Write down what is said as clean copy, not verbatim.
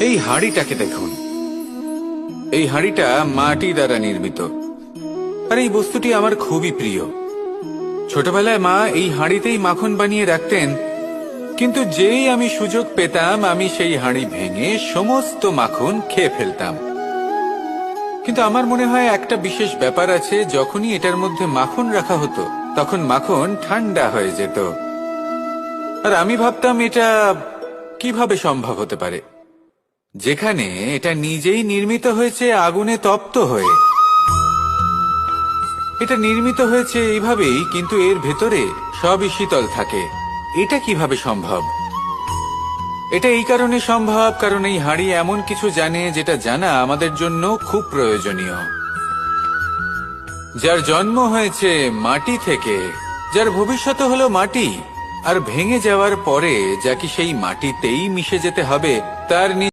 এই হাঁড়িটাকে দেখুন। এই হাঁড়িটা মাটি দ্বারা নির্মিত, আর এই বস্তুটি আমার খুবই প্রিয়। ছোটবেলায় মা এই হাঁড়িতেই মাখন বানিয়ে রাখতেন, কিন্তু যেই আমি সুযোগ পেতাম আমি সেই হাঁড়ি ভেঙে সমস্ত মাখন খেয়ে ফেলতাম। কিন্তু আমার মনে হয় একটা বিশেষ ব্যাপার আছে, যখনই এটার মধ্যে মাখন রাখা হতো তখন মাখন ঠান্ডা হয়ে যেত। আর আমি ভাবতাম এটা কিভাবে সম্ভব হতে পারে, যেখানে এটা নিজেই নির্মিত হয়েছে আগুনে তপ্ত হয়ে। এটা নির্মিত হয়েছে এইভাবেই, কিন্তু এর ভেতরে সবই শীতল থাকে। এটা কিভাবে সম্ভব? এটা এই কারণে সম্ভব কারণ এই হাঁড়ি এমন কিছু জানে যেটা জানা আমাদের জন্য খুব প্রয়োজনীয়। যার জন্ম হয়েছে মাটি থেকে, যার ভবিষ্যৎ হলো মাটি, আর ভেঙে যাওয়ার পরে যা কি সেই মাটিতেই মিশে যেতে হবে, তার